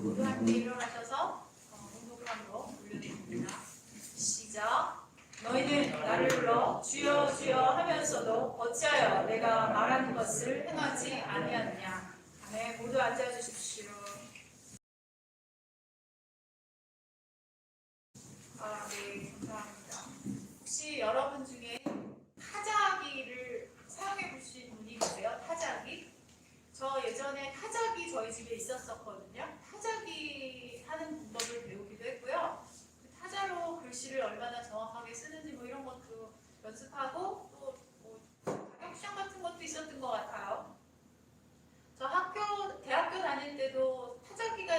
모두 함께 일어나셔서 공독함으로 올려드립니다. 시작. 너희는 나를 불러 주여 주여 하면서도 어찌하여 내가 말하는 것을 행하지 아니하느냐. 네, 모두 앉아주십시오. 네, 감사합니다. 혹시 여러분 중에 타자기를 사용해 보신 분이 계세요? 타자기? 저 예전에 타자기 저희 집에 있었었거든요. 타자기 하는 방법을 배우기도 했고요. 그 타자로 글씨를 얼마나 정확하게 쓰는지 뭐 이런 것도 연습하고 또 뭐 자격 시험 같은 것도 있었던 것 같아요. 저 대학교 다닐 때도 타자기가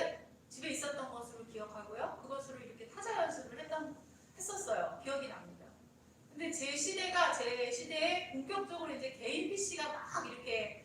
집에 있었던 것으로 기억하고요. 그것으로 이렇게 타자 연습을 했었어요. 기억이 납니다. 근데 제 시대에 본격적으로 이제 개인 PC가 막 이렇게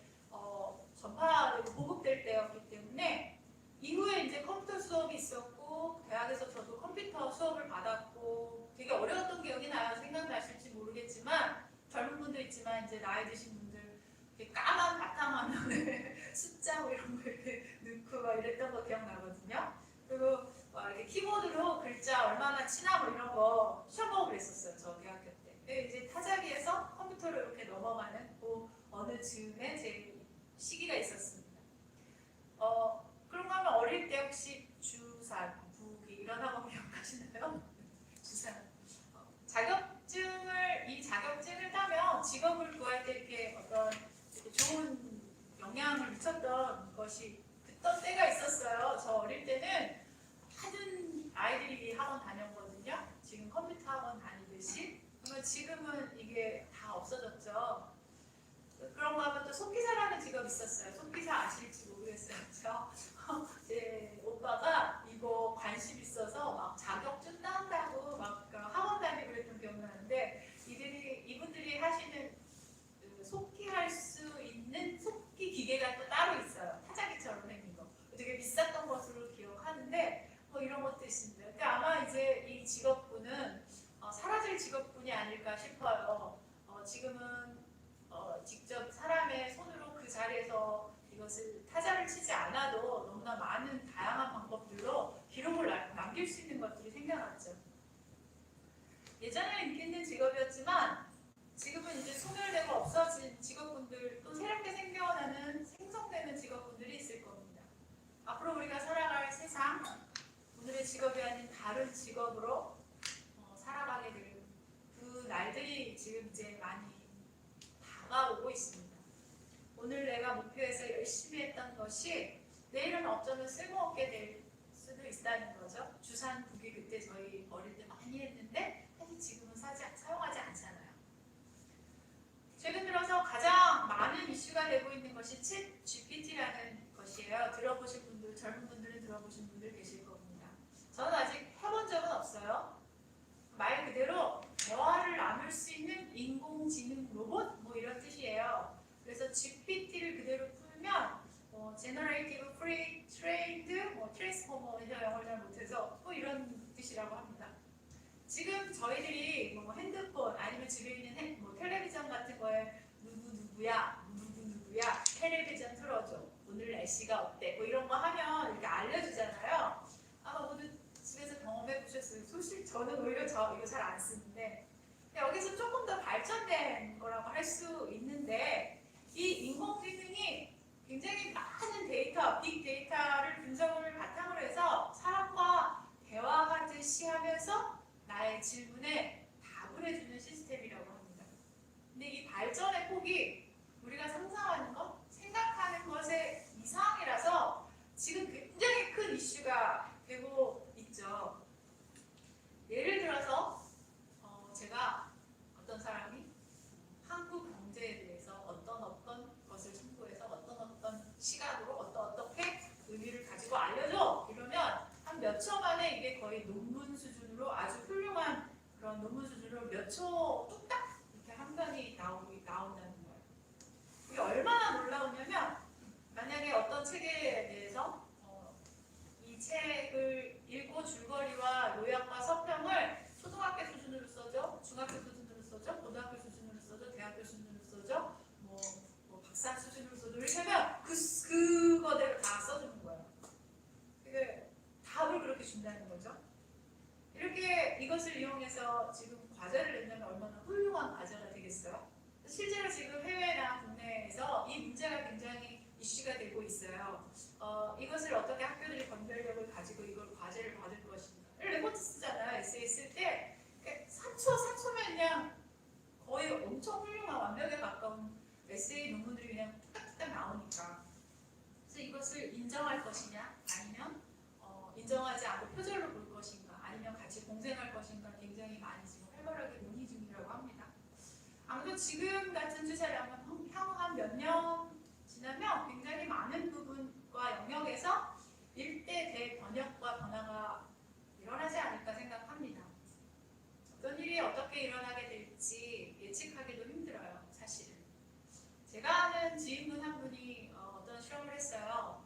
전파되고 보급될 때였기 때문에 이후에 이제 컴퓨터 수업이 있었고 대학에서 저도 컴퓨터 수업을 받았고 되게 어려웠던 기억이 나요. 생각나실지 모르겠지만 젊은 분도 있지만 이제 나이 드신 분들 이렇게 까만 바탕화면에 숫자 뭐 이런 거 이렇게 넣고 막 이랬던 거 기억나거든요. 그리고 이렇게 키보드로 글자 얼마나 치나 뭐 이런 거 시험 보고 그랬었어요. 저 대학교 때. 이제 타자기에서 컴퓨터로 이렇게 넘어가는 그 어느 즈음에 제 시기가 있었습니다. 그런 거 하면 어릴 때 혹시 주산, 부기 이런 학원 기억하시나요? 주산. 이 자격증을 따면 직업을 구할 때 이렇게 어떤 이렇게 좋은 영향을 미쳤던 것이 있던 때가 있었어요. 저 어릴 때는 하는 아이들이 학원 다녔거든요. 지금 컴퓨터 학원 다니듯이. 그러면 지금은 이게 다 없어졌죠. 그런 거 하면 또 속기사라는 직업이 있었어요. 속기사 아실지 모르겠어요. 제 오빠가 이거 관심 있어서 막 자격증 딴다고 막 학원 다니고 그랬던 기억나는데 이분들이 하시는 속기할 수 있는 속기 기계가 또 따로 있어요. 타자기처럼 생긴 거. 되게 비쌌던 것으로 기억하는데 뭐 이런 것도 있습니다. 근데 아마 이제 이 직업군은 사라질 직업군이 아닐까 싶어요. 지금은 직접 사람의 손으로 그 자리에서 이것을 타자를 치지 않아도 너무나 많은 다양한 방법들로 기록을 남길 수 있는 것들이 생겨났죠. 예전에 인기 있는 직업이었지만 지금은 이제 소멸되고 없어진 직업군들 또 새롭게 생성되는 직업군들이 있을 겁니다. 앞으로 우리가 살아갈 세상, 오늘의 직업이 아닌 다른 직업으로 살아가게 될 그 날들이 지금 이제 많이 다가오고 있습니다. 오늘 내가 목표해서 열심히 했던 것이 내일은 어쩌면 쓸모없게 될 수도 있다는 거죠. 주산 부기 그때 저희 어릴 때 많이 했는데 사실 지금은 사용하지 않잖아요. 최근 들어서 가장 많은 이슈가 되고 있는 것이 챗 GPT라는 것이에요. 들어보신 분들, 젊은 분들은 들어보신 분들 계실 겁니다. 저는 아직 해본 적은 없어요. 말 그대로 대화를 나눌 수 있는 인공지능 로봇 뭐 이런 뜻이에요. 그래서 GPT를 그대로 풀면 Generative Pre-trained Transformer 영어를 잘 못해서 뭐 이런 뜻이라고 합니다. 지금 저희들이 뭐 핸드폰 아니면 집에 있는 텔레비전 같은 거에 누구야 텔레비전 틀어줘 오늘 날씨가 어때 뭐 이런 거 하면 이렇게 알려주잖아요. 아마 모두 집에서 경험해 보셨어요. 사실 저는 오히려 이거 잘 안 쓰는데 여기서 조금 더 발전된 거라고 할 수 있는데 이 인공지능이 굉장히 많은 데이터, 빅데이터를 분석을 바탕으로 해서 사람과 대화하듯이 하면서 나의 질문에 답을 해주는 시스템이라고 합니다. 근데 이 발전의 폭이 우리가 상상하는 것, 생각하는 것의 이상이라서 지금 굉장히 큰 이슈가 되고 있죠. 예를 들어서 제가 어떤 사람이 한국 경제에 대해서 어떤 것을 참고해서 어떤 시각으로 어떻게 의미를 가지고 알려줘 이러면 한 몇 초 만에 이게 거의 논문 수준으로 아주 훌륭한 그런 논문 수준으로 몇 초 뚝딱 이렇게 한 편이 나온다는 거예요. 이게 얼마나 놀라우냐면 만약에 어떤 책에 대해서 이 책을 읽고 줄거리와 요약과 서평을 초등학교 수준으로 써줘, 중학교 수준으로 써줘, 고등학교 수준으로 써줘, 대학교 수준으로 써줘, 뭐 박사 수준으로 써줘 이렇게 하면 그거대로 다 써주는 거예요. 이게 훌륭한 과제가 되겠어요. 실제로 지금 해외나 국내에서 이 문제가 굉장히 이슈가 되고 있어요. 이것을 어떻게 학교들이 건별력을 가지고 이걸 과제를 받을 것인가. 레포트 쓰잖아요. 에세이 쓸 때 4초면 그냥 거의 엄청 훌륭한 완벽에 가까운 에세이 논문들이 그냥 뚝딱뚝딱 나오니까. 그래서 이것을 인정할 것이냐 아니면 인정하지 않고 표절로 볼 것인가 아니면 같이 공생할 것인가 굉장히 많이 지금 활발하게 논의 중이라고 합니다. 아무튼 지금 같은 추세라면 향후 한 몇 년 지나면 굉장히 많은 부분과 영역에서 일대 대번역과 변화가 일어나지 않을까 생각합니다. 어떤 일이 어떻게 일어나게 될지 예측하기도 힘들어요. 사실은. 제가 아는 지인분 한 분이 어떤 실험을 했어요.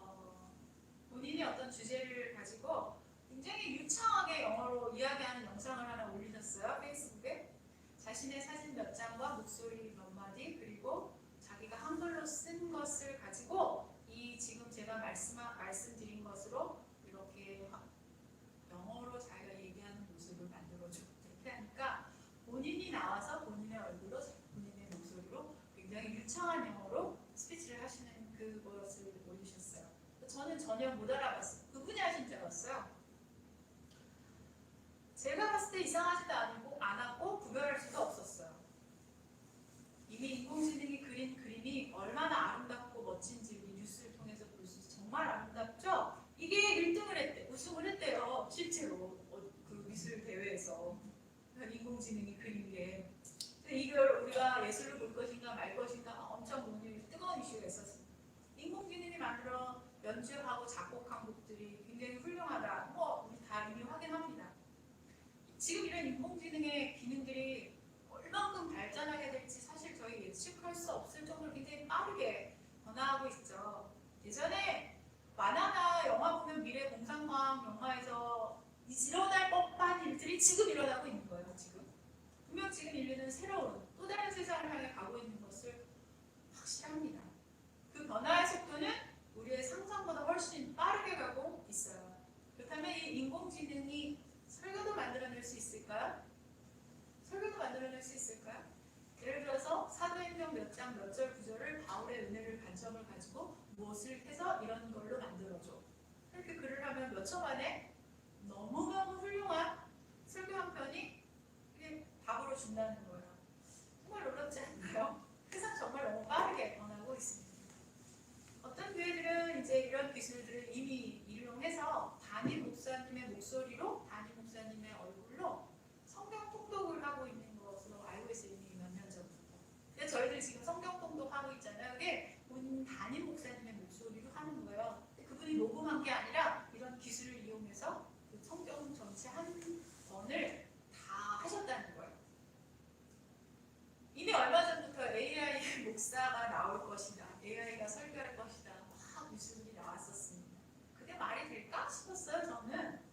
본인이 어떤 주제를 가지고 굉장히 유창하게 영어로 이야기하는 영상을 하나 올리셨어요. 페이스북에. 자신의 사진 몇 장과 목소리 몇 마디 그리고 자기가 한글로 쓴 것을 가지고 이 지금 제가 말씀드린 것으로 이렇게 영어로 자기가 얘기하는 모습을 만들어줘. 이렇게 하니까 본인이 나와서 본인의 얼굴로 본인의 목소리로 굉장히 유창한 영어로 스피치를 하시는 그것을 올리셨어요. 저는 전혀 못 알아봤어요. 그분이 하신 줄 알았어요. 제가 봤을 때 이상하지도 않았고 구별할 수도 없었어요. 이미 인공지능이 그린 그림이 얼마나 아름답고 멋진지 우리 뉴스를 통해서 볼 수 있어요. 정말 아름답죠? 이게 1등을 했대, 우승을 했대요. 실제로 그 미술 대회에서 인공지능이 그린 게. 이걸 우리가 예술로 볼 것인가 말 것인가 엄청 논의 뜨거운 이슈가 있었어요. 인공지능이 만들어 연주하고 작곡한 곡들이 굉장히 훌륭하다. 우리 다 이미 확인합니다. 지금 이런 인공지능의 기능들이 얼만큼 발전하게 될지 사실 저희 예측할 수 없을 정도로 굉장히 빠르게 변화하고 있죠. 예전에 만화나 영화 보면 미래 공상과학 영화에서 일어날 법한 일들이 지금 일어나고 있는 거예요. 분명 지금 인류는 새로운 또 다른 세상을 향해 가고 있는 것을 확실합니다. 그 변화의 속도는 우리의 상상보다 훨씬 빠르게 가고 있어요. 그렇다면 이 인공지능이 설교도 만들어낼 수 있을까요? 설교도 만들어낼 수 있을까요? 예를 들어서 사도행전 몇 장 몇 절 구절을 바울의 은혜를 관점을 가지고 무엇을 해서 이런 걸로 만들어줘. 이렇게 글을 하면 몇 초 만에 너무너무 훌륭한 설교 한 편이 답으로 준다는 거예요. 정말 놀랍지 않나요? 세상 정말 너무 빠르게 변하고 있습니다. 어떤 교회들은 이제 이런 기술들을 이미 이용해서 담임 목사님의 목소리로, 담임 목사님의 얼굴로 성경 통독을 하고 있는 것으로 알고 있어요. 이미 몇 년 전부터. 근데 저희들 지금 성경 통독하고 있잖아요. 그게 본인 담임 목사님의 목소리로 하는 거예요. 그분이 녹음한 게 아니라 이런 기술을 이용해서 그 성경 전체 한 권을 다 하셨다는 거예요. 이미 얼마 전부터 AI 목사가 나올 것이다. AI가 설교할 것이다. 막 뉴스들이 나왔었습니다. 그게 말이 될까 싶었어요. 저는.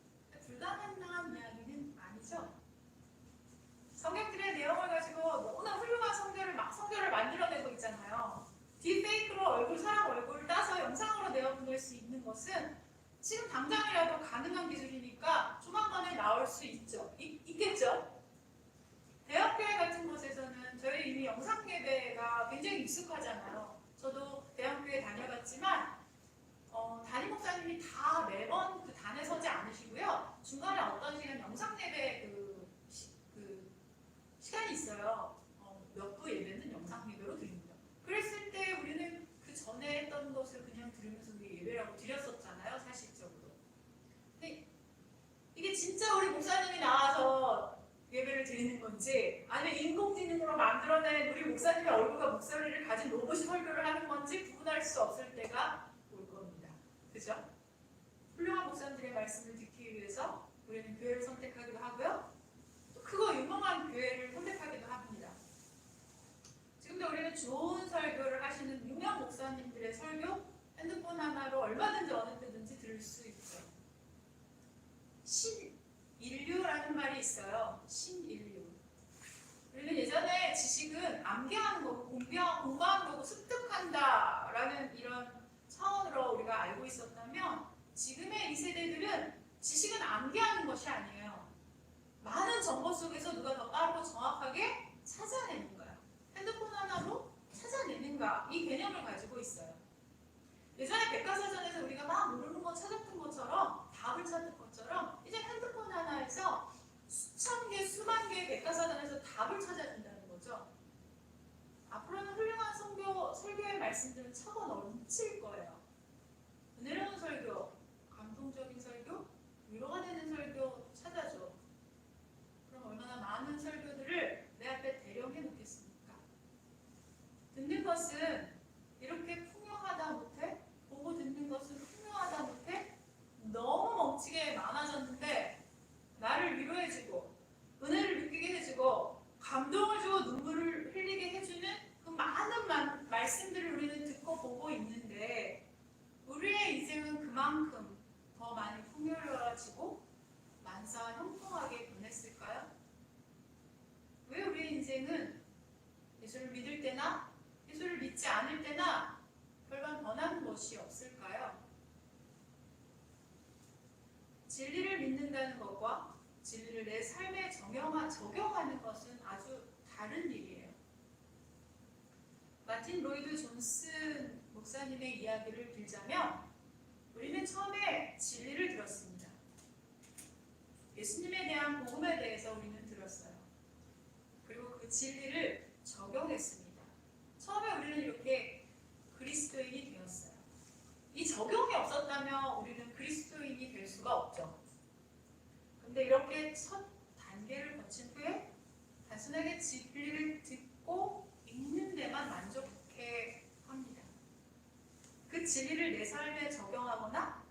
불가능한 이야기는 아니죠. 성경들의 내용을 가지고 너무나 훌륭한 성경을 만들어내고 있잖아요. 딥페이크로 사람 얼굴을 따서 영상으로 내어보낼 수 있는 것은 지금 당장이라도 가능한 기술이니까 조만간에 나올 수 있겠죠. 대학교회 같은 곳에서는 저희 이미 영상 예배가 굉장히 익숙하잖아요. 저도 대학교회 다녀봤지만 담임 목사님이 다 매번 그 단에 서지 않으시고요. 중간에 어떤 시간 영상 예배 시간이 있어요. 몇 부 예배는 영상 예배로 드립니다. 그랬을 때 우리는 그 전에 했던 것을 그냥 들으면서 우리 예배라고 드렸었잖아요. 사실적으로. 근데 이게 진짜 우리 목사님이 나와서 예배를 드리는 건지 아니면 인공지능으로 만들어낸 우리 목사님의 얼굴과 목소리를 가진 로봇이 설교를 하는 건지 구분할 수 없을 때가 올 겁니다. 그죠? 훌륭한 목사님들의 말씀을 듣기 위해서 우리는 교회를 선택하기도 하고요. 또 크고 유명한 교회를 선택하기도 합니다. 지금도 우리는 좋은 설교를 하시는 유명 목사님들의 설교 핸드폰 하나로 얼마든지 어느 때든지 들을 수 있죠. 신인류라는 말이 있어요. 신인류. 우리는 예전에 지식은 암기하는 거고 공부하는 거고 습득한다라는 이런 차원으로 우리가 알고 있었다면 지금의 이 세대들은 지식은 암기하는 것이 아니에요. 많은 정보 속에서 누가 더 빠르고 정확하게 찾아내는 말씀들은 차고 넘칠 거예요. 은혜로운 설교, 감동적인 설교, 위로가 되는 설교 찾아줘. 그럼 얼마나 많은 설교들을 내 앞에 대령해 놓겠습니까? 듣는 것은 이렇게 풍요하다 못해? 보고 듣는 것은 풍요하다 못해? 너무 멋지게 많아졌는데 나를 위로해주고 은혜를 느끼게 해주고 감동을 주고 눈물을 흘리게 해주는 그 많은 말씀들을 우리는 듣고 보고 있는데 우리의 인생은 그만큼 더 많이 풍요로워지고 만사 형통하게 변했을까요? 왜 우리의 인생은 예수를 믿을 때나 예수를 믿지 않을 때나 별반 변하는 것이 없을까요? 진리를 믿는다는 것과 진리를 내 삶에 적용하는 것은 아주 다른 일이에요. 마틴 로이드 존슨 목사님의 이야기를 들자면 우리는 처음에 진리를 들었습니다. 예수님에 대한 복음에 대해서 우리는 들었어요. 그리고 그 진리를 적용했습니다. 처음에 우리는 이렇게 그리스도인이 되었어요. 이 적용이 없었다면 우리는 그리스도인이 될 수가 없죠. 근데 이렇게 첫 단계를 거친 후에 단순하게 진리를 듣고 읽는 데만 만족해 합니다. 그 진리를 내 삶에 적용하거나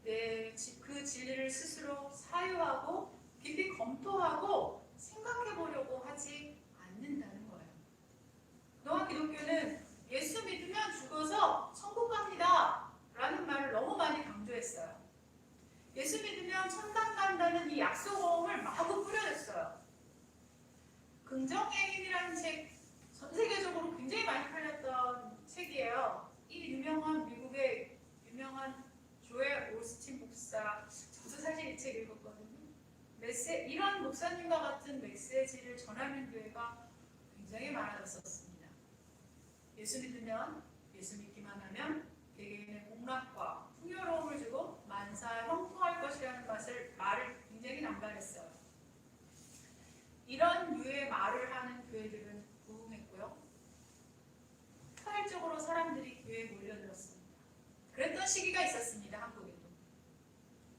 그 진리를 스스로 사유하고 깊이 검토하고 생각해 보려고 하지 않는다는 거예요. 그동안 기독교는 예수 믿으면 죽어서 천국 갑니다 라는 말을 너무 많이 강조했어요. 예수 믿으면 천당 간다는 이 약속을 마구 뿌려댔어요. 긍정의 힘이라는 책, 전 세계적으로 굉장히 많이 팔렸던 책이에요. 이 미국의 유명한 조엘 오스틴 목사, 저도 사실 이 책 읽었거든요. 이런 목사님과 같은 메시지를 전하는 교회가 굉장히 많아졌었습니다. 예수 믿으면, 예수 믿기만 하면 개개인의 복락과 풍요로움을 주고 만사 형통할 것이라는 말을 굉장히 남발했어요. 이런 류의 말을 하는 교회들은 부흥했고요. 포괄적으로 사람들이 교회에 몰려들었습니다. 그랬던 시기가 있었습니다. 한국에도.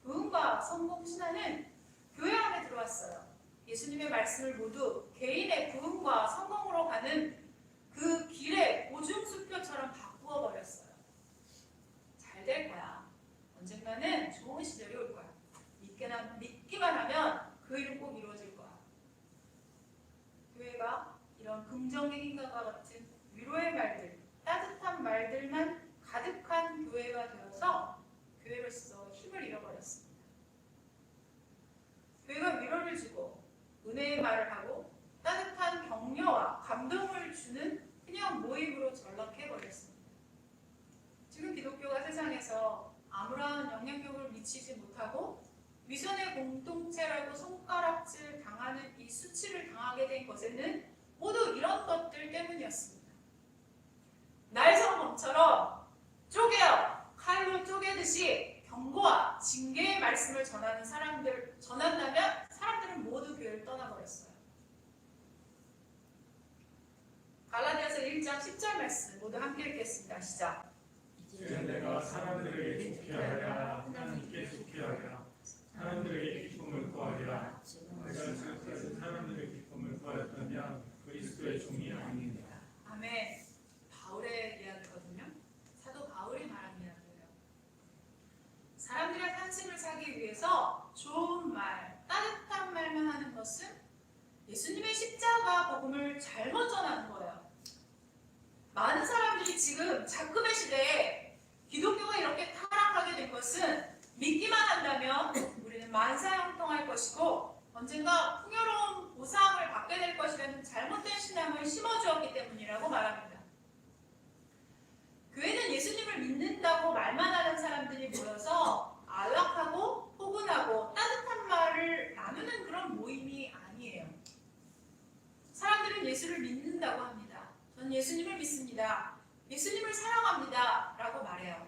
부흥과 성공 신화는 교회 안에 들어왔어요. 예수님의 말씀을 모두 개인의 부흥과 성공으로 가는 그 길의 오줌수표처럼 바꾸어 버렸어요. 잘 될 거야. 언젠가는 좋은 시절이 올 거야. 믿기만 하면 그 일은 꼭 이루어질 거야. 교회가 이런 긍정의 힘과 같은 위로의 말들, 따뜻한 말들만 가득한 교회가 되어서 교회로서 힘을 잃어버렸습니다. 교회가 위로를 주고 은혜의 말을 하고 따뜻한 격려와 감동을 주는 그냥 모임으로 전락해버렸습니다. 지금 기독교가 세상에서 아무런 영향력을 미치지 못하고 위선의 공동체라고 손가락질 당하는 이 수치를 당하게 된 것에는 모두 이런 것들 때문이었습니다. 날성범처럼 쪼개어 칼로 쪼개듯이 경고와 징계의 말씀을 전한다면 사람들은 모두 교회를 떠나버렸어요. 갈라디아서 1장 10절 말씀 모두 함께 읽겠습니다. 시작. 이제 내가 사람들에게 좋게 하랴 하나님께 좋게 하랴 사람들에게 기쁨을 구하리라. 내가 지금까지 사람들의 기쁨을 구하였다면 그리스도의 종이 아닙니다. 아멘. 바울의 이야기거든요. 사도 바울이 말한 이야기예요. 사람들의 관심을 사기 위해서 좋은 말, 따뜻한 말만 하는 것은 예수님의 십자가 복음을 잘못 전하는 거예요. 많은 사람들이 지금 작금의 시대에 기독교가 이렇게 타락하게 된 것은 믿기만 한다면 우리는 만사형통할 것이고 언젠가 풍요로운 보상을 받게 될 것이라는 잘못된 신앙을 심어주었기 때문이라고 말합니다. 교회는 예수님을 믿는다고 말만 하는 사람들이 모여서 안락하고 포근하고 따뜻한 말을 나누는 그런 모임이 아니에요. 사람들은 예수를 믿는다고 합니다. 전 예수님을 믿습니다. 예수님을 사랑합니다. 라고 말해요.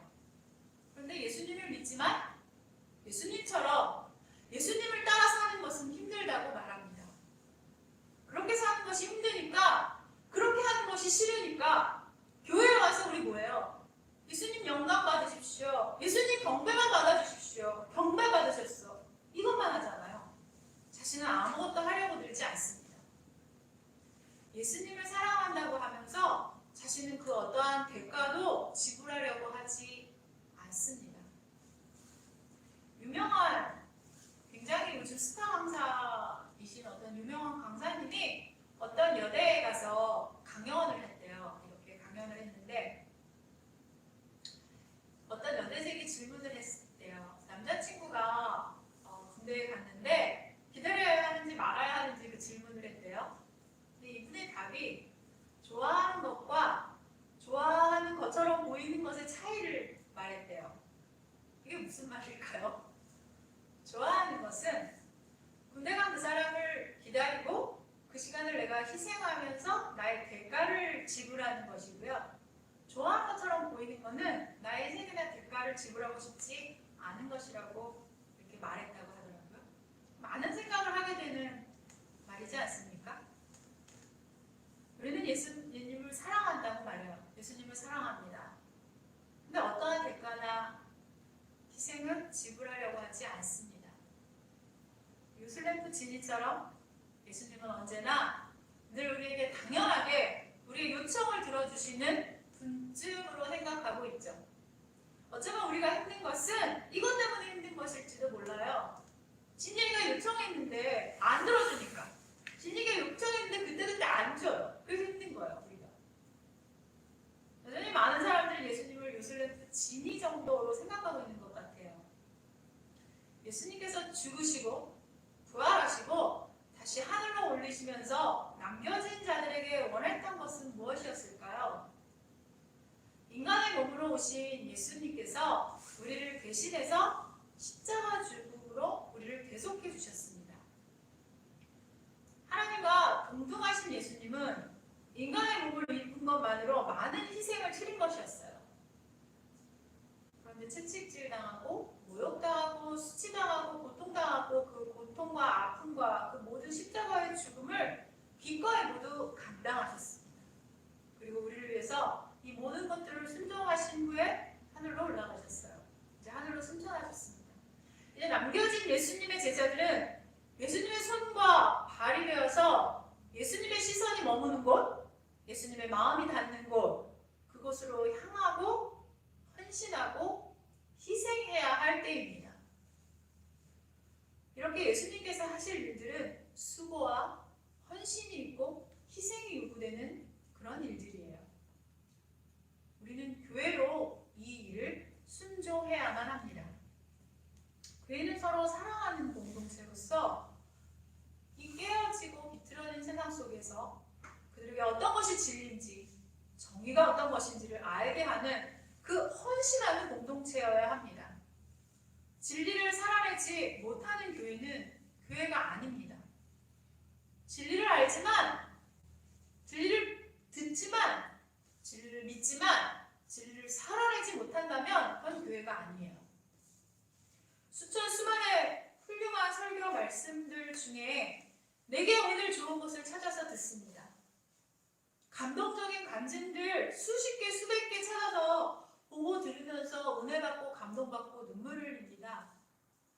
그런데 예수님을 믿지만 예수님처럼 예수님을 따라 사는 것은 힘들다고 말합니다. 그렇게 사는 것이 힘드니까, 그렇게 하는 것이 싫으니까 교회에 와서 우리 잘한다고 하면서 자신은 그 어떠한 대가도 지불하려고 하지 않습니다. 유명한 굉장히 요즘 스타 강사이신 어떤 유명한 강사님이 어떤 여대에 가서 강연을 했대요. 이렇게 강연을 했는데 어떤 여대생이 질문을 했대요. 남자친구가 군대에 갔는데 기다려야 하는지 말아야 하는지 그 질문을 했대요. 근데 이분의 답이 좋아하는 것과 좋아하는 것처럼 보이는 것의 차이를 말했대요. 이게 무슨 말일까요? 좋아하는 것은 군대 간 그 사람을 기다리고 그 시간을 내가 희생하면서 나의 대가를 지불하는 것이고요. 좋아하는 것처럼 보이는 것은 나의 희생이나 대가를 지불하고 싶지 않은 것이라고 이렇게 말했다고 하더라고요. 많은 생각을 하게 되는 말이지 않습니까? 우리는 예수님을 사랑한다고 말해요. 예수님을 사랑합니다. 근데 어떠한 대가나 희생은 지불하려고 하지 않습니다. 요술램프 진이처럼 예수님은 언제나 늘 우리에게 당연하게 우리의 요청을 들어주시는 분쯤으로 생각하고 있죠. 어쩌면 우리가 힘든 것은 이것 때문에 힘든 것일지도 몰라요. 진이가 요청했는데 안 들어주니까. 진이가 요청했는데 그때 안 줘요. 그래서 힘든 거예요, 우리가. 여전히 많은 사람들이 예수님을 요술램프 진이 정도로 생각하고 있는 것 같아요. 예수님께서 죽으시고 부활하시고 다시 하늘로 올리시면서 남겨진 자들에게 원했던 것은 무엇이었을까요? 인간의 몸으로 오신 예수님께서 우리를 대신해서 십자가 죽음으로 우리를 대속해 주셨습니다. 하나님과 동등하신 예수님은 인간의 몸을 입은 것만으로 많은 희생을 치른 것이었어요. 그런데 채찍질 당하고 모욕당하고 수치당하고 고통당하고 그 고통과 아픔과 그 모든 십자가의 죽음을 기꺼이 모두 감당하셨습니다. 그리고 우리를 위해서 이 모든 것들을 순종하신 후에 하늘로 올라가셨어요. 이제 하늘로 승천하셨습니다. 이제 남겨진 예수님의 제자들은 예수님의 손과 발이 되어서 예수님의 시선이 머무는 곳, 예수님의 마음이 닿는 곳, 그곳으로 향하고 헌신하고 희생해야 할 때입니다. 이렇게 예수님께서 하실 일들은 수고와 헌신이 있고 희생이 요구되는 그런 일들이에요. 우리는 교회로 이 일을 순종해야만 합니다. 교회는 서로 사랑하는 공동체로서 이 깨어지고 비틀어진 세상 속에서 그들에게 어떤 것이 진리인지, 정의가 어떤 것인지를 알게 하는 그 헌신하는 공동체여야 합니다. 진리를 살아내지 못하는 교회는 교회가 아닙니다. 진리를 알지만, 진리를 듣지만, 진리를 믿지만, 진리를 살아내지 못한다면 그건 교회가 아니에요. 수많은 훌륭한 설교 말씀들 중에 내게 오늘 좋은 것을 찾아서 듣습니다. 감동적인 간증들 수십 개, 수백 개 찾아서 보고 들으면서 은혜 받고 감동받고 눈물을 흘립니다.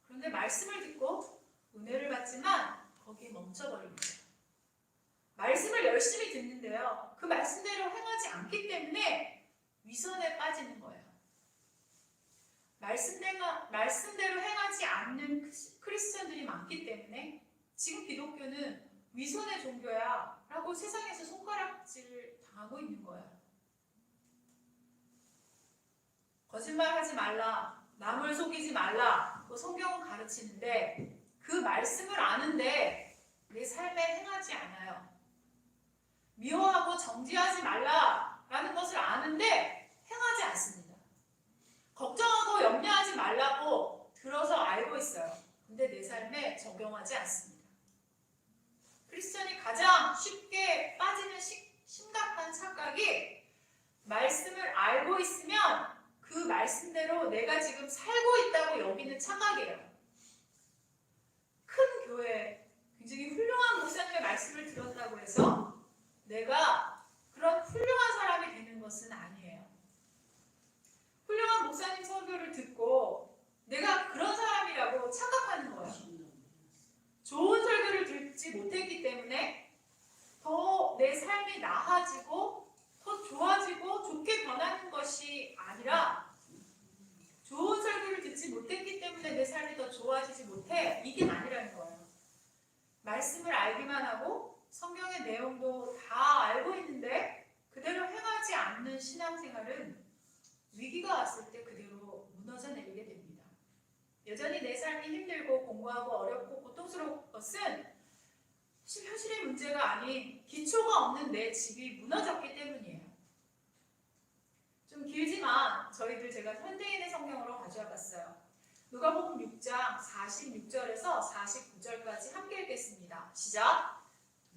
그런데 말씀을 듣고 은혜를 받지만 거기에 멈춰버립니다. 말씀을 열심히 듣는데요. 그 말씀대로 행하지 않기 때문에 위선에 빠지는 거예요. 말씀대로 행하지 않는 크리스천들이 많기 때문에 지금 기독교는 위선의 종교야 라고 세상에서 손가락질 당하고 있는 거예요. 거짓말하지 말라, 남을 속이지 말라, 성경은 가르치는데 그 말씀을 아는데 내 삶에 행하지 않아요. 미워하고 정죄하지 말라라는 것을 아는데 행하지 않습니다. 걱정하고 염려하지 말라고 들어서 알고 있어요. 근데 내 삶에 적용하지 않습니다. 크리스천이 가장 쉽게 빠지는 심각한 착각이 말씀을 알고 있으면 그 말씀대로 내가 지금 살고 있다고 여기는 착각이에요. 큰 교회, 굉장히 훌륭한 목사님의 말씀을 들었다고 해서 내가 그런 훌륭한 사람이 되는 것은 아니에요. 훌륭한 목사님 설교를 듣고 내가 그런 사람이라고 착각하는 거예요. 좋은 설교를 듣지 못했기 때문에 더 내 삶이 나아지고 달라지고 더 좋아지고 좋게 변하는 것이 아니라 좋은 설교를 듣지 못했기 때문에 내 삶이 더 좋아지지 못해. 이게 아니라는 거예요. 말씀을 알기만 하고 성경의 내용도 다 알고 있는데 그대로 행하지 않는 신앙생활은 위기가 왔을 때 그대로 무너져 내리게 됩니다. 여전히 내 삶이 힘들고 공부하고 어렵고 고통스러운 것은 사실 현실의 문제가 아닌 기초가 없는 내 집이 무너졌기 때문이에요. 좀 길지만 저희들 제가 현대인의 성경으로 가져와 봤어요. 누가복음 6장 46절에서 49절까지 함께 읽겠습니다. 시작!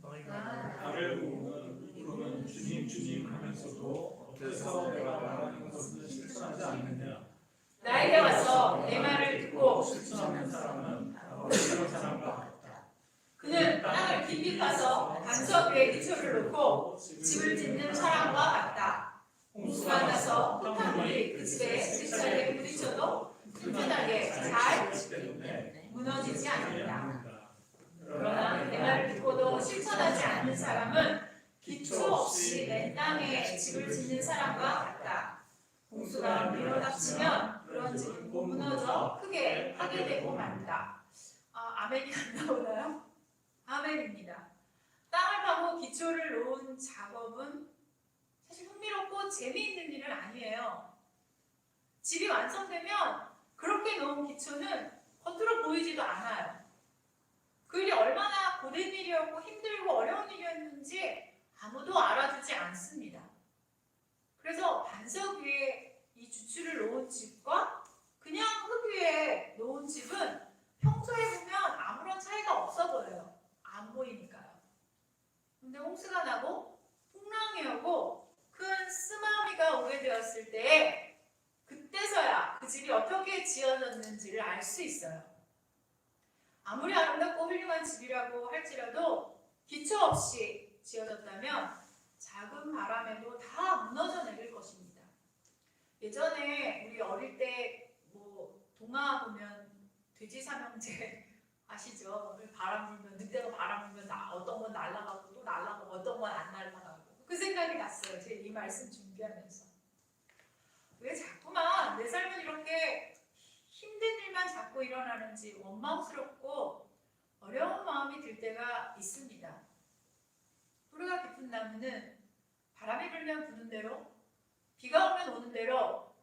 너희가 나를 부르는 주님 주님 하면서도 어째서 내가 말하는 것을 실천하지 않느냐. 나에게 와서 내 말을 듣고 실천하는 사람은 어떤 사람과 같다. 그는 땅을 깊이 파서 반석 위에 기초를 놓고 집을 짓는 사람과 같다. 홍수가 나서 폭탄물이 그 집에 세차게 부딪혀도 튼튼하게 잘 무너지지 않는다. 그러나 내 말을 듣고도 실천하지 않는 사람은 기초 없이 맨 땅에 집을 짓는 사람과 같다. 홍수가 밀어닥치면 그런 집은 곧 무너져 크게 파괴되고 만다. 아멘이 안 나오나요? 아멘입니다. 땅을 파고 기초를 놓은 작업은 사실 흥미롭고 재미있는 일은 아니에요. 집이 완성되면 그렇게 놓은 기초는 겉으로 보이지도 않아요. 그 일이 얼마나 고된 일이었고 힘들고 어려운 일이었는지 아무도 알아주지 않습니다. 그래서 반석 위에 이 주추를 놓은 집과 그냥 흙 위에 놓은 집은 평소에 보면 아무런 차이가 없어 보여요. 안 보이니까요. 근데 홍수가 나고 풍랑이 오고 큰 쓰나미가 오게 되었을 때 그때서야 그 집이 어떻게 지어졌는지를 알 수 있어요. 아무리 아름답고 훌륭한 집이라고 할지라도 기초 없이 지어졌다면 작은 바람에도 다 무너져 내릴 것입니다. 예전에 우리 어릴 때 동화 보면 돼지 삼형제 아시죠? 바람 불면 늑대가 바람 불면 어떤 건 날아가고 또 날아가고 어떤 건 안 날아가고 그 생각이 났어요. 제가 이 말씀 준비하면서 왜 자꾸만 내 삶은 이렇게 힘든 일만 자꾸 일어나는지 원망스럽고 어려운 마음이 들 때가 있습니다. 뿌리가 깊은 나무는 바람이 불면 부는 대로 비가 오면 오는 대로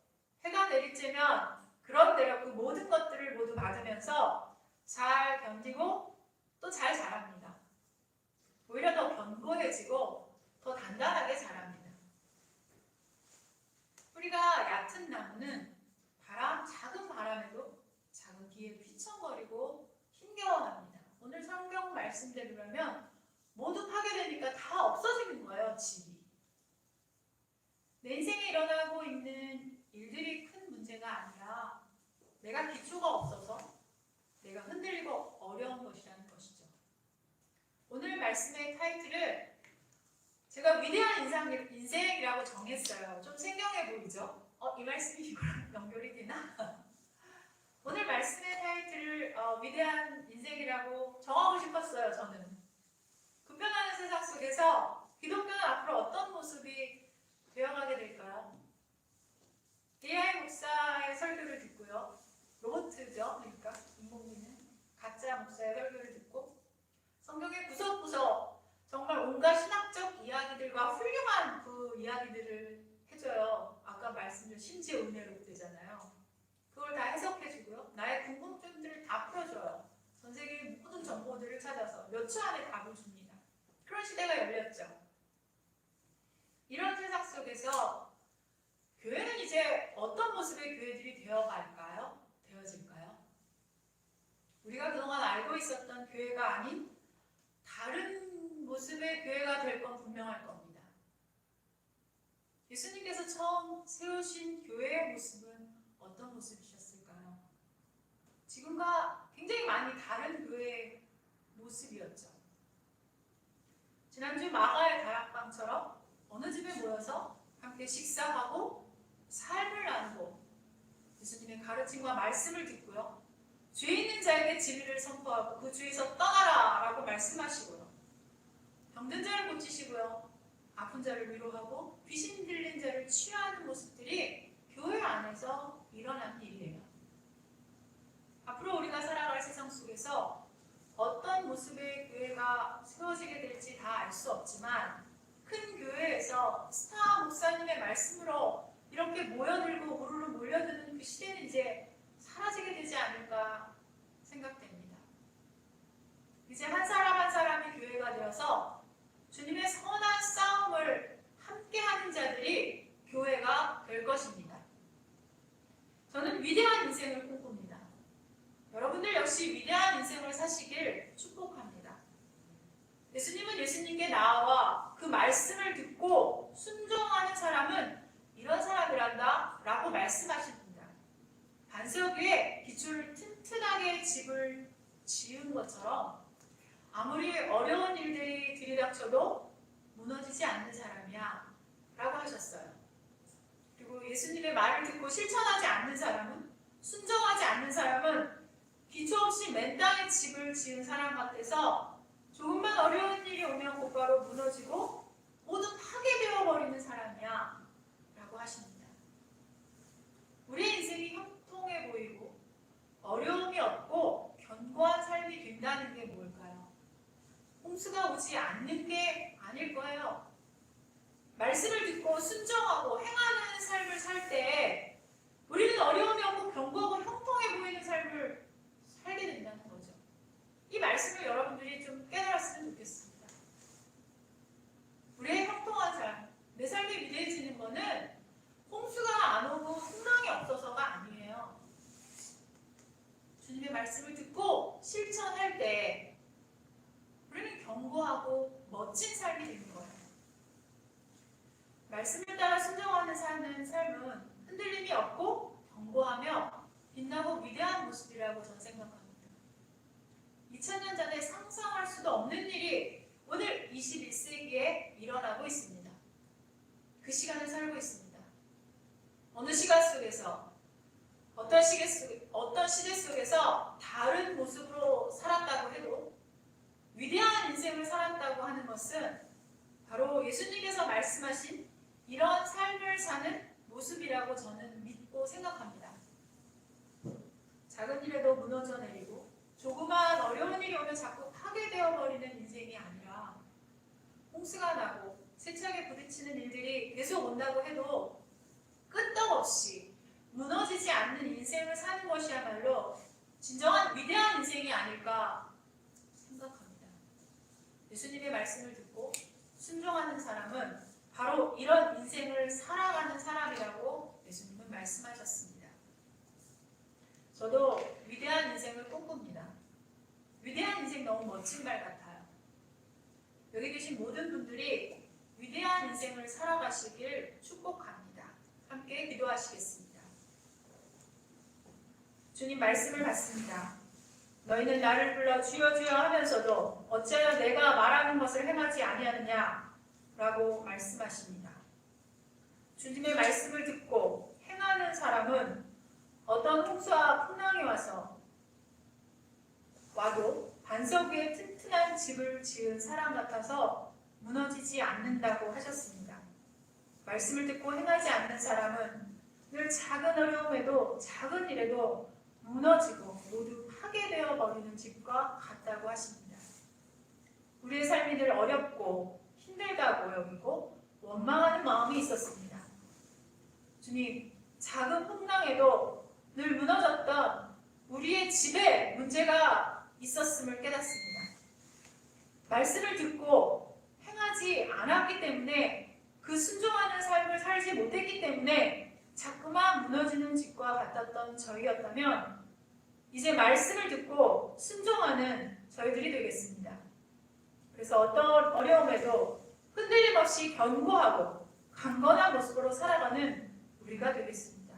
해가 내리쬐면 그런 대로 그 모든 것들을 모두 받으면서 잘 견디고 또 잘 자랍니다. 오히려 더 견고해지고 더 단단하게 자랍니다. 뿌리가 얕은 나무는 작은 바람에도 작은 비에 휘청거리고 힘겨워합니다. 오늘 성경 말씀대로라면 모두 파괴되니까 다 없어지는 거예요, 집이. 내 인생에 일어나고 있는 일들이 큰 문제가 아니라 내가 기초가 없어서 내가 흔들리고 어려운 것이라는 것이죠. 오늘 말씀의 타이틀을 제가 위대한 인생이라고 정했어요. 좀 생경해 보이죠? 이 말씀이 이거랑 연결이 되나? 오늘 말씀의 타이틀을 위대한 인생이라고 정하고 싶었어요, 저는. 급변하는 세상 속에서 기독교는 앞으로 어떤 모습이 되어가게 될까요? AI 목사의 설교를 듣고요. 로버트죠, 그러니까 인공지능. 가짜 목사의 설교를 듣고 성경의 구석구석 정말 온갖 신학적 이야기들과 훌륭한 그 이야기들을 해줘요. 아까 말씀드린 심지어 은혜로 되잖아요. 그걸 다 해석해주고요. 나의 궁금증들을 다 풀어줘요. 전 세계의 모든 정보들을 찾아서 몇 초 안에 답을 줍니다. 그런 시대가 열렸죠. 이런 세상 속에서 교회는 이제 어떤 모습의 교회들이 되어질까요? 우리가 그동안 알고 있었던 교회가 아닌 다른 모습의 교회가 될 건 분명할 겁니다. 예수님께서 처음 세우신 교회의 모습은 어떤 모습이셨을까요? 지금과 굉장히 많이 다른 교회의 모습이었죠. 지난주 마가의 다락방처럼 어느 집에 모여서 함께 식사하고 삶을 나누고 예수님의 가르침과 말씀을 듣고요. 죄 있는 자에게 진리를 선포하고 그 죄에서 떠나라 라고 말씀하시고요. 병든 자를 고치시고요. 아픈 자를 위로하고 귀신 들린 자를 치유하는 모습들이 교회 안에서 일어나는 일이에요. 앞으로 우리가 살아갈 세상 속에서 어떤 모습의 교회가 세워지게 될지 다 알 수 없지만 큰 교회에서 스타 목사님의 말씀으로 이렇게 모여들고 우르르 몰려드는 그 시대는 이제 사라지게 되지 않을까 생각됩니다. 이제 한 사람 한 사람이 교회가 되어서 주님의 선한 싸움을 함께하는 자들이 교회가 될 것입니다. 저는 위대한 인생을 꿈꿉니다. 여러분들 역시 위대한 인생을 사시길 축복합니다. 예수님은 예수님께 나와 그 말씀을 듣고 순종하는 사람은 이런 사람이란다 라고 말씀하십니다. 반석 위에 기초를 튼튼하게 집을 지은 것처럼 아무리 어려운 일들이 들이닥쳐도 무너지지 않는 사람이야 라고 하셨어요. 그리고 예수님의 말을 듣고 실천하지 않는 사람은, 순종하지 않는 사람은 기초 없이 맨 땅에 집을 지은 사람 같아서 조금만 어려운 일이 오면 곧바로 무너지고 모두 파괴되어 버리는 사람이야 라고 하십니다. 우리의 인생이 형통해 보이고 어려움이 없고 견고한 삶이 된다는 게 뭘까요? 홍수가 오지 않는 게 아닐 거예요. 말씀을 듣고 순종하고 행하는 삶을 살 때 우리는 어려움이 없고 견고하고 형통해 보이는 삶을 살게 된다는 거죠. 이 말씀을 여러분들이 좀 깨달았으면 좋겠습니다. 우리의 형통한 삶, 내 삶이 위대해지는 것은 홍수가 안 오고 풍랑이 없어서가 아니에요. 주님의 말씀을 듣고 실천할 때 우리는 견고하고 멋진 삶이 되는 거예요. 말씀을 따라 순종하는 삶은 흔들림이 없고 견고하며 빛나고 위대한 모습이라고 저는 생각합니다. 2000년 전에 상상할 수도 없는 일이 오늘 21세기에 일어나고 있습니다. 그 시간을 살고 있습니다. 어느 시간 속에서 어떤 시대 속에서 다른 모습으로 살았다고 해도 위대한 인생을 살았다고 하는 것은 바로 예수님께서 말씀하신 이런 삶을 사는 모습이라고 저는 믿고 생각합니다. 작은 일에도 무너져 내리고 조그마한 어려운 일이 오면 자꾸 파괴되어 버리는 인생이 아니라 홍수가 나고 세차게 부딪히는 일들이 계속 온다고 해도 끄떡없이 무너지지 않는 인생을 사는 것이야말로 진정한 위대한 인생이 아닐까 생각합니다. 예수님의 말씀을 듣고 순종하는 사람은 바로 이런 인생을 살아가는 사람이라고 예수님은 말씀하셨습니다. 저도 위대한 인생을 꿈꿉니다. 위대한 인생 너무 멋진 말 같아요. 여기 계신 모든 분들이 위대한 인생을 살아가시길 축복합니다. 함께 기도하시겠습니다. 주님 말씀을 받습니다. 너희는 나를 불러 주여 주여 하면서도 어찌하여 내가 말하는 것을 행하지 아니하느냐 라고 말씀하십니다. 주님의 말씀을 듣고 행하는 사람은 어떤 홍수와 풍랑이 와도 반석 위에 튼튼한 집을 지은 사람 같아서 무너지지 않는다고 하셨습니다. 말씀을 듣고 행하지 않는 사람은 늘 작은 어려움에도 작은 일에도 무너지고 모두 파괴되어 버리는 집과 같다고 하십니다. 우리의 삶이 늘 어렵고 힘들다고 여기고 원망하는 마음이 있었습니다. 주님, 작은 풍랑에도 늘 무너졌던 우리의 집에 문제가 있었음을 깨닫습니다. 말씀을 듣고 행하지 않았기 때문에 그 순종하는 삶을 살지 못했기 때문에 자꾸만 무너지는 집과 같았던 저희였다면 이제 말씀을 듣고 순종하는 저희들이 되겠습니다. 그래서 어떤 어려움에도 흔들림 없이 견고하고 강건한 모습으로 살아가는 우리가 되겠습니다.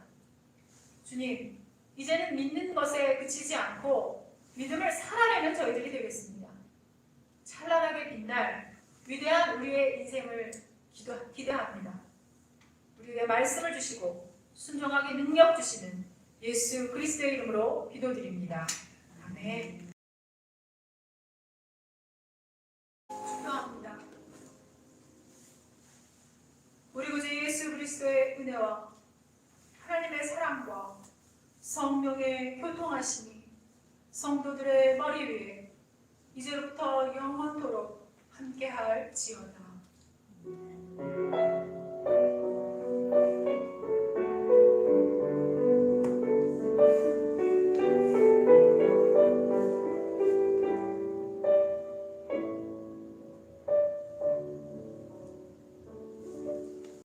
주님, 이제는 믿는 것에 그치지 않고 믿음을 살아내는 저희들이 되겠습니다. 찬란하게 빛날 위대한 우리의 인생을 기대합니다. 우리에게 말씀을 주시고 순종하게 능력 주시는 예수 그리스도의 이름으로 기도드립니다. 아멘. 축도합니다. 그리스도의 은혜와 하나님의 사랑과 성령의 교통하심이 성도들의 머리 위에 이제부터 영원토록 함께할지어다.